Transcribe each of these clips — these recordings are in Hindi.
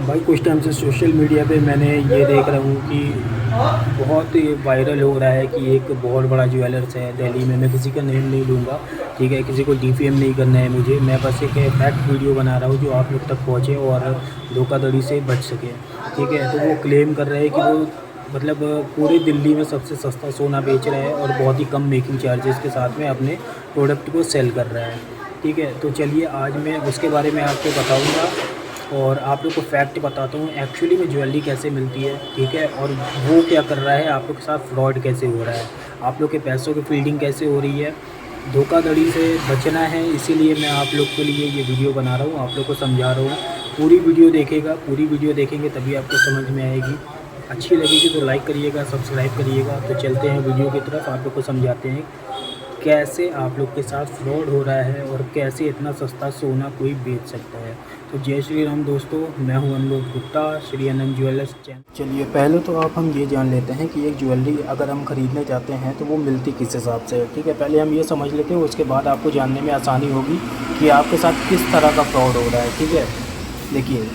भाई कुछ टाइम से सोशल मीडिया पे मैंने ये देख रहा हूँ कि बहुत ही वायरल हो रहा है कि एक बहुत बड़ा ज्वेलर्स है दिल्ली में। मैं किसी का नेम नहीं लूँगा, ठीक है, किसी को डिफेम नहीं करना है मुझे। मैं बस एक फैक्ट वीडियो बना रहा हूँ जो आप लोग तक पहुँचे और धोखाधड़ी से बच सके, ठीक है। तो वो क्लेम कर रहे हैं कि वो मतलब पूरे दिल्ली में सबसे सस्ता सोना बेच रहा है और बहुत ही कम मेकिंग चार्जेस के साथ में अपने प्रोडक्ट को सेल कर रहा है, ठीक है। तो चलिए आज मैं उसके बारे में आपको बताऊँगा और आप लोग को फैक्ट बताता हूँ एक्चुअली में ज्वेलरी कैसे मिलती है, ठीक है, और वो क्या कर रहा है, आप लोग के साथ फ्रॉड कैसे हो रहा है, आप लोग के पैसों की फील्डिंग कैसे हो रही है। धोखाधड़ी से बचना है, इसीलिए मैं आप लोग के लिए ये वीडियो बना रहा हूँ, आप लोग को समझा रहा हूँ। पूरी वीडियो देखिएगा, पूरी वीडियो देखेंगे तभी आपको समझ में आएगी। अच्छी लगेगी तो लाइक करिएगा, सब्सक्राइब करिएगा। तो चलते हैं वीडियो की तरफ, आप लोग को समझाते हैं कैसे आप लोग के साथ फ्रॉड हो रहा है और कैसे इतना सस्ता सोना कोई बेच सकता है। तो जय श्री राम दोस्तों, मैं हूं अनुभव गुप्ता, श्री आनंद ज्वेलर्स चैनल। चलिए पहले तो आप हम ये जान लेते हैं कि एक ज्वेलरी अगर हम ख़रीदने जाते हैं तो वो मिलती किस हिसाब से है, ठीक है। पहले हम ये समझ लेते हैं, उसके बाद आपको जानने में आसानी होगी कि आपके साथ किस तरह का फ्रॉड हो रहा है, ठीक है। देखिए,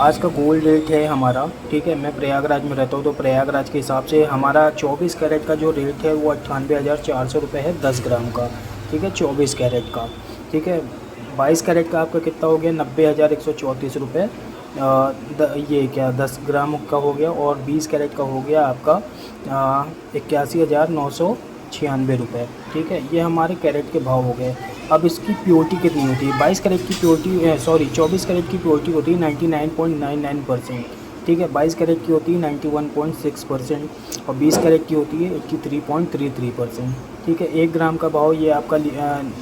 आज का गोल्ड रेट है हमारा, ठीक है। मैं प्रयागराज में रहता हूँ तो प्रयागराज के हिसाब से हमारा 24 कैरेट का जो रेट है वो 98,400 रुपये है 10 ग्राम का, ठीक है, 24 कैरेट का, ठीक है। 22 कैरेट का आपका कितना हो गया, 90,134 रुपये। ये क्या 10 ग्राम का हो गया, और 20 कैरेट का हो गया आपका 81,996 रुपये, ठीक है। ये हमारे कैरेट के भाव हो गए। अब इसकी प्योरिटी कितनी होती है, 22 कैरेट की प्योरिटी, सॉरी 24 कैरेट की प्योरिटी होती है 99.99%, ठीक है। 22 कैरेट की होती है 91.6% और 20 कैरेट की होती है 83.33%, ठीक है। 1 ग्राम का भाव ये आपका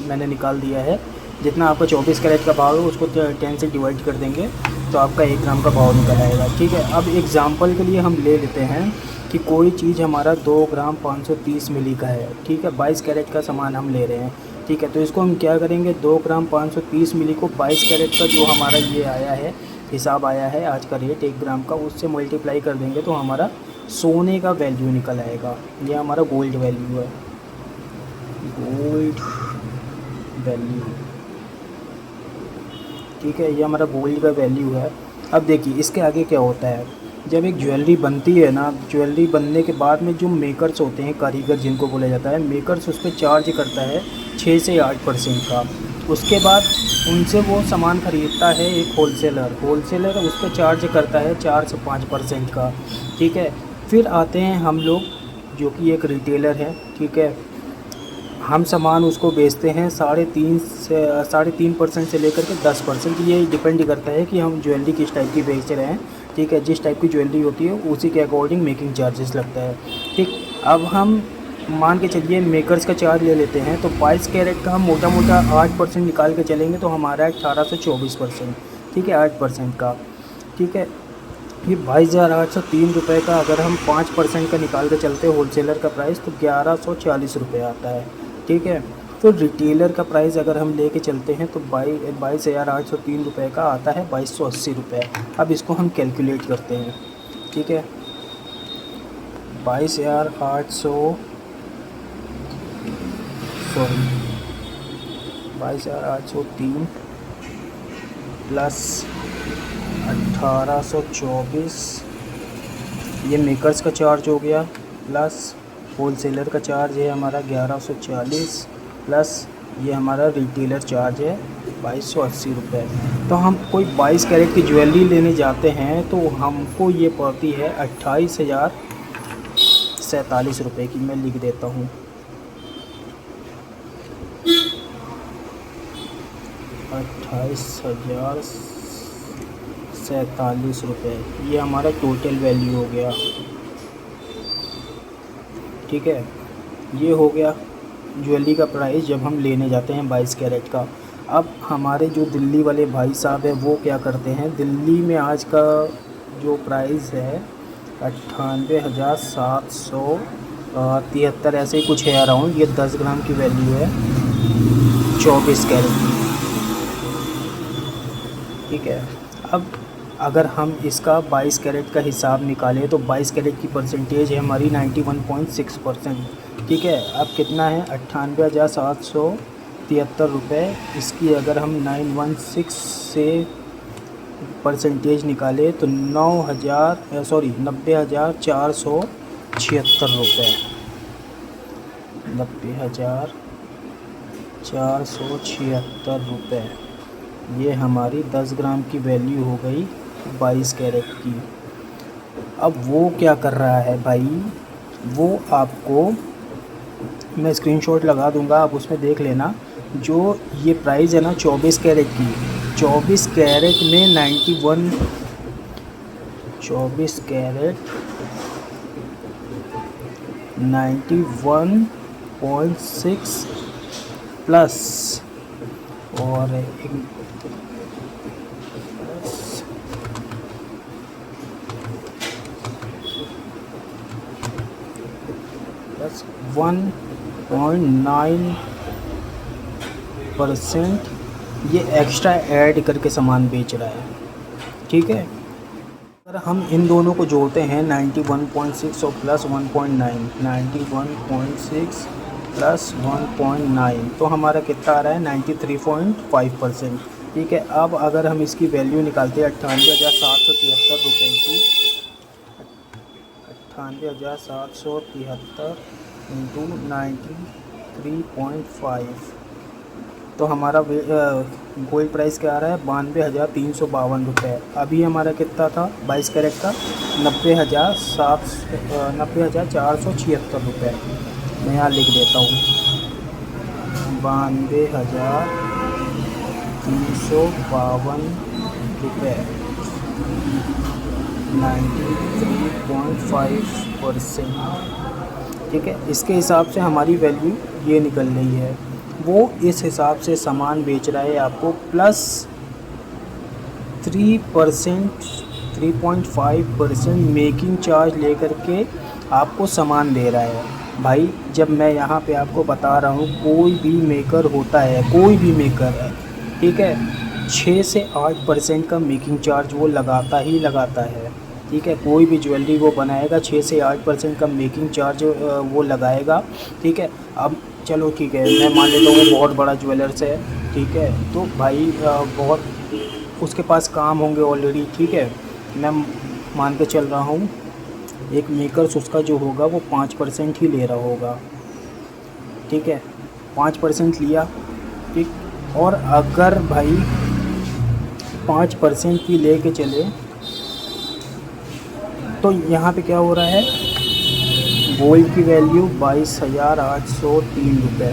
मैंने निकाल दिया है। जितना आपका 24 कैरेट का भाव है उसको 10 से डिवाइड कर देंगे तो आपका 1 ग्राम का भाव निकल आएगा, ठीक है। अब एग्जाम्पल के लिए हम ले लेते हैं कि कोई चीज़ हमारा 2 ग्राम 530 मिली का है, ठीक है। 22 कैरेट का सामान हम ले रहे हैं, ठीक है। तो इसको हम क्या करेंगे, 2 ग्राम 530 मिली को 22 कैरेट का जो हमारा ये आया है, हिसाब आया है आज का रेट 1 ग्राम का, उससे मल्टीप्लाई कर देंगे तो हमारा सोने का वैल्यू निकल आएगा। ये हमारा गोल्ड वैल्यू है, गोल्ड वैल्यू, ठीक है। ये हमारा गोल्ड का वैल्यू है। अब देखिए इसके आगे क्या होता है, जब एक ज्वेलरी बनती है ना, ज्वेलरी बनने के बाद में जो मेकर्स होते हैं, कारीगर जिनको बोला जाता है, मेकर्स उस पर चार्ज करता है 6 से 8% का। उसके बाद उनसे वो सामान ख़रीदता है एक होलसेलर, होलसेलर उस पर चार्ज करता है 4 से 5% का, ठीक है। फिर आते हैं हम लोग जो कि एक रिटेलर है, ठीक है। हम सामान उसको बेचते हैं 3.5% से लेकर के 10%। ये डिपेंड करता है कि हम ज्वेलरी किस टाइप की बेच रहे हैं, ठीक है। जिस टाइप की ज्वेलरी होती है उसी के अकॉर्डिंग मेकिंग चार्जेस लगता है, ठीक। अब हम मान के चलिए मेकर्स का चार्ज ले लेते हैं तो 22 कैरेट का हम मोटा मोटा 8% निकाल के चलेंगे तो हमारा 18 से 24%, ठीक है, 8% का, ठीक है। ये 22,803 रुपये का अगर हम 5% का निकाल के चलते हैं होलसेलर का प्राइस तो 1140 रुपये आता है, ठीक है। तो रिटेलर का प्राइस अगर हम लेके चलते हैं तो 22,803 रुपये का आता है 2280 रुपये। अब इसको हम कैलकुलेट करते हैं, ठीक है। 22,800, सॉरी 22,803 प्लस 1824, ये मेकर्स का चार्ज हो गया, प्लस होलसेलर का चार्ज है हमारा 1140, प्लस ये हमारा रिटेलर चार्ज है 2280 रुपये। तो हम कोई 22 कैरेट की ज्वेलरी लेने जाते हैं तो हमको ये पड़ती है 28,047 रुपये की। मैं लिख देता हूँ 28,047 रुपये, ये हमारा टोटल वैल्यू हो गया, ठीक है। ये हो गया ज्वेलरी का प्राइस जब हम लेने जाते हैं 22 कैरेट का। अब हमारे जो दिल्ली वाले भाई साहब हैं वो क्या करते हैं, दिल्ली में आज का जो प्राइस है 98,773 ऐसे ही कुछ है अराउंड। ये 10 ग्राम की वैल्यू है 24 कैरेट की, ठीक है। अब अगर हम इसका 22 कैरेट का हिसाब निकालें तो 22 कैरेट की परसेंटेज है हमारी 91.6%, ठीक है। अब कितना है 98,773 रुपये। इसकी अगर हम 916 से परसेंटेज निकाले तो 90,476 रुपये, 90,476 रुपये। ये हमारी 10 ग्राम की वैल्यू हो गई 22 कैरेट की। अब वो क्या कर रहा है भाई, वो आपको मैं स्क्रीनशॉट लगा दूंगा, आप उसमें देख लेना। जो ये प्राइस है ना 24 कैरेट की, 24 कैरेट में 91, 24 कैरेट 91.6 प्लस और प्लस 1.9% ये एक्स्ट्रा ऐड करके सामान बेच रहा है, ठीक है। अगर हम इन दोनों को जोड़ते हैं 91.6 और प्लस 1.9, 91.6 प्लस 1.9 तो हमारा कितना आ रहा है 93.5%, ठीक है। अब अगर हम इसकी वैल्यू निकालते हैं 98,773 रुपये की, 98,773 इंटू 93.5 तो हमारा गोल्ड प्राइस क्या आ रहा है 92,352 रुपये। अभी हमारा कितना था 22 कैरेट का 90,476 रुपये। मैं यहाँ लिख देता हूँ 92,352 रुपये, 93.5%, ठीक है। इसके हिसाब से हमारी वैल्यू ये निकल रही है। वो इस हिसाब से सामान बेच रहा है आपको प्लस 3%, 3.5% मेकिंग चार्ज लेकर के आपको सामान दे रहा है। भाई जब मैं यहाँ पे आपको बता रहा हूँ, कोई भी मेकर होता है, कोई भी मेकर है, ठीक है, 6 से 8% का मेकिंग चार्ज वो लगाता ही लगाता है, ठीक है। कोई भी ज्वेलरी वो बनाएगा 6 से 8% का मेकिंग चार्ज वो लगाएगा, ठीक है। अब चलो ठीक है, मैं मान लेता हूँ वो बहुत बड़ा ज्वेलर्स है, ठीक है, तो भाई बहुत उसके पास काम होंगे ऑलरेडी, ठीक है। मैं मान के चल रहा हूँ एक मेकर्स उसका जो होगा वो 5% ही ले रहा होगा, ठीक है, 5% लिया, ठीक। और अगर भाई 5% की ले के चले तो यहाँ पे क्या हो रहा है, गोल्ड की वैल्यू 22,803 रुपये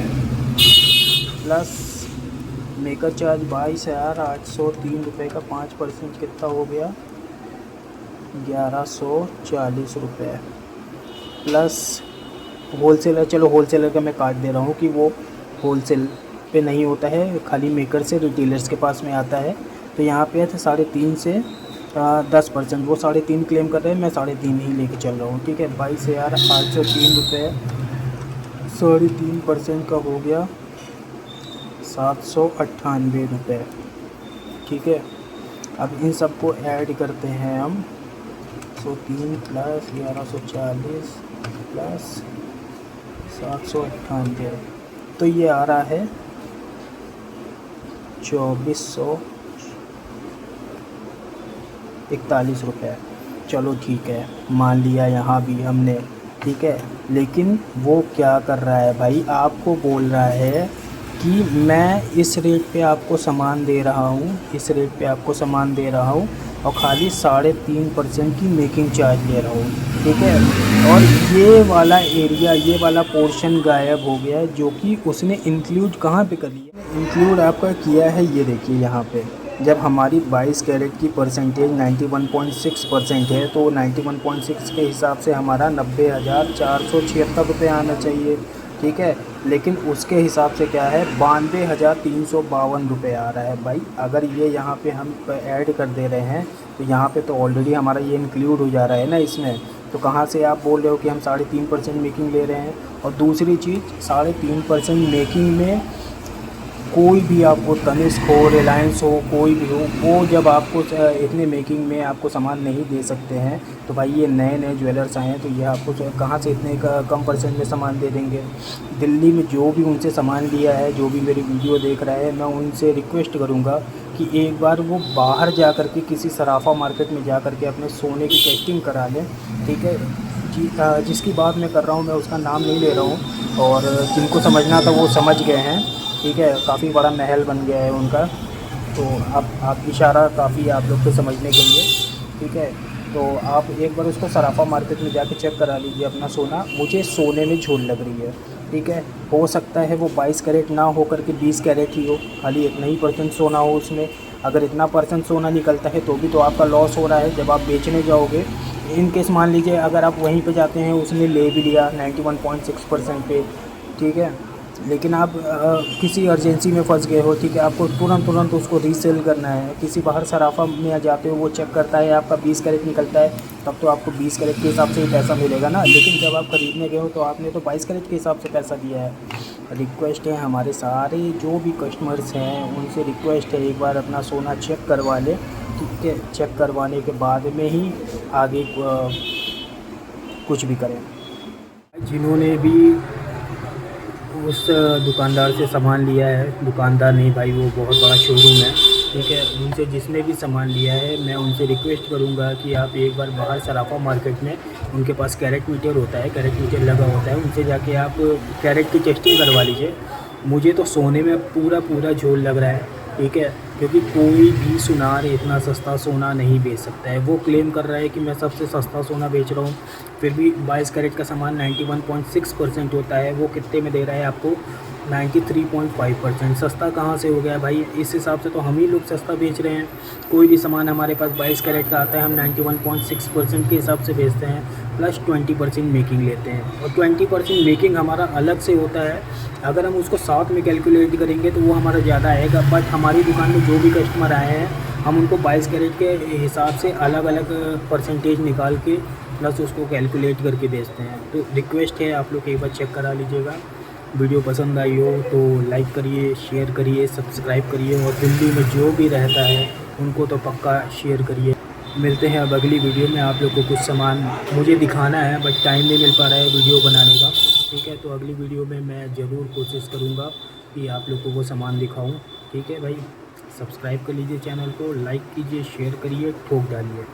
प्लस मेकर चार्ज 22,803 रुपये का 5% कितना हो गया 1,140 रुपये प्लस होलसेलर, चलो होलसेलर का मैं काट दे रहा हूँ कि वो होलसेल पे नहीं होता है, खाली मेकर से रिटेलर्स के पास में आता है। तो यहाँ पे है 3.5 से 10%, वो 3.5 क्लेम कर रहे हैं, मैं 3.5 ही लेके चल रहा हूँ, ठीक है। 22,803 रुपये 3.5% का हो गया 798 रुपये, ठीक है। अब इन सबको ऐड करते हैं हम, 103 प्लस 1140 प्लस 798 तो ये आ रहा है 2,441 रुपये। चलो ठीक है, मान लिया यहाँ भी हमने, ठीक है। लेकिन वो क्या कर रहा है भाई, आपको बोल रहा है कि मैं इस रेट पे आपको सामान दे रहा हूँ, इस रेट पे आपको सामान दे रहा हूँ और खाली 3.5% की मेकिंग चार्ज ले रहा हूँ, ठीक है। और ये वाला एरिया, ये वाला पोर्शन गायब हो गया, जो कि उसने इंक्लूड कहाँ पे कर लिया, इंक्लूड आपका किया है, ये देखिए यहाँ पे। जब हमारी 22 कैरेट की परसेंटेज 91.6% है तो 91.6 के हिसाब से हमारा 90,476 रुपये आना चाहिए, ठीक है। लेकिन उसके हिसाब से क्या है 92,352 रुपये आ रहा है। भाई अगर ये यहाँ पे हम ऐड कर दे रहे हैं तो यहाँ पे तो ऑलरेडी हमारा ये इंक्लूड हो जा रहा है ना इसमें, तो कहाँ से आप बोल रहे हो कि हम 3.5% मेकिंग ले रहे हैं। और दूसरी चीज़ 3.5% मेकिंग में कोई भी आपको तनिष्क हो, रिलायंस हो, कोई भी हो, वो जब आपको इतने मेकिंग में आपको सामान नहीं दे सकते हैं तो भाई ये नए नए ज्वेलर्स आए हैं तो ये आपको कहाँ से इतने कम परसेंट में सामान दे देंगे। दिल्ली में जो भी उनसे सामान लिया है, जो भी मेरी वीडियो देख रहा है, मैं उनसे रिक्वेस्ट करूँगा कि कि एक बार वो बाहर जा कर के किसी सराफा मार्केट में जा कर के अपने सोने की टेस्टिंग करा लें, ठीक है जी। जिसकी बात मैं कर रहा हूँ मैं उसका नाम नहीं ले रहा हूँ, और जिनको समझना था वो समझ गए हैं, ठीक है। काफ़ी बड़ा महल बन गया है उनका, तो आप इशारा काफ़ी आप लोग को समझने के लिए, ठीक है। तो आप एक बार उसको सराफा मार्केट में जाके चेक करा लीजिए अपना सोना। मुझे सोने में झोल लग रही है, ठीक है। हो सकता है वो 22 कैरेट ना हो कर के 20 कैरेट ही हो, खाली इतना ही परसेंट सोना हो उसमें। अगर इतना परसेंट सोना निकलता है तो भी तो आपका लॉस हो रहा है जब आप बेचने जाओगे। इन केस मान लीजिए अगर आप वहीं पे जाते हैं, उसने ले भी लिया 91.6% पे, ठीक है, लेकिन आप किसी अर्जेंसी में फंस गए हो, ठीक है, आपको तुरंत उसको रीसेल करना है। किसी बाहर सराफा में जाते हो, वो चेक करता है आपका 20 कैरेट निकलता है, तब तो आपको 20 कैरेट के हिसाब से ही पैसा मिलेगा ना। लेकिन जब आप ख़रीदने गए हो तो आपने तो 22 कैरेट के हिसाब से पैसा दिया है। रिक्वेस्ट है हमारे सारे जो भी कस्टमर्स हैं उनसे रिक्वेस्ट है, एक बार अपना सोना चेक करवा लें, ठीक है। चेक करवाने के बाद में ही आगे कुछ भी करें। जिन्होंने भी उस दुकानदार से सामान लिया है, दुकानदार नहीं भाई, वो बहुत बड़ा शोरूम है, ठीक है, उनसे जिसने भी सामान लिया है मैं उनसे रिक्वेस्ट करूंगा कि आप एक बार बाहर सराफा मार्केट में, उनके पास कैरेट मीटर होता है, कैरेट मीटर लगा होता है, उनसे जाके आप कैरेट की टेस्टिंग करवा लीजिए। मुझे तो सोने में पूरा झोल लग रहा है, ठीक है, क्योंकि कोई भी सुनार इतना सस्ता सोना नहीं बेच सकता है। वो क्लेम कर रहा है कि मैं सबसे सस्ता सोना बेच रहा हूँ, फिर भी 22 कैरेट का सामान 91.6% होता है, वो कितने में दे रहा है आपको? 93.5%। सस्ता कहाँ से हो गया भाई? इस हिसाब से तो हम ही लोग सस्ता बेच रहे हैं। कोई भी सामान हमारे पास 22 कैरेट का आता है, हम 91.6% के हिसाब से बेचते हैं, प्लस 20% मेकिंग लेते हैं, और 20% मेकिंग हमारा अलग से होता है। अगर हम उसको साथ में कैलकुलेट करेंगे तो वो हमारा ज़्यादा आएगा, बट हमारी दुकान में जो भी कस्टमर आए हैं हम उनको 22 कैरेट के हिसाब से अलग अलग परसेंटेज निकाल के प्लस उसको कैलकुलेट करके बेचते हैं। तो रिक्वेस्ट है आप लोग एक बार चेक करा लीजिएगा। वीडियो पसंद आई हो तो लाइक करिए, शेयर करिए, सब्सक्राइब करिए, और दिल्ली में जो भी रहता है उनको तो पक्का शेयर करिए। मिलते हैं अब अगली वीडियो में। आप लोग को कुछ सामान मुझे दिखाना है बट टाइम नहीं मिल पा रहा है वीडियो बनाने का, ठीक है। तो अगली वीडियो में मैं ज़रूर कोशिश करूँगा कि आप लोग को वो सामान दिखाऊँ, ठीक है भाई। सब्सक्राइब कर लीजिए चैनल को, लाइक कीजिए, शेयर करिए, ठोक डालिए।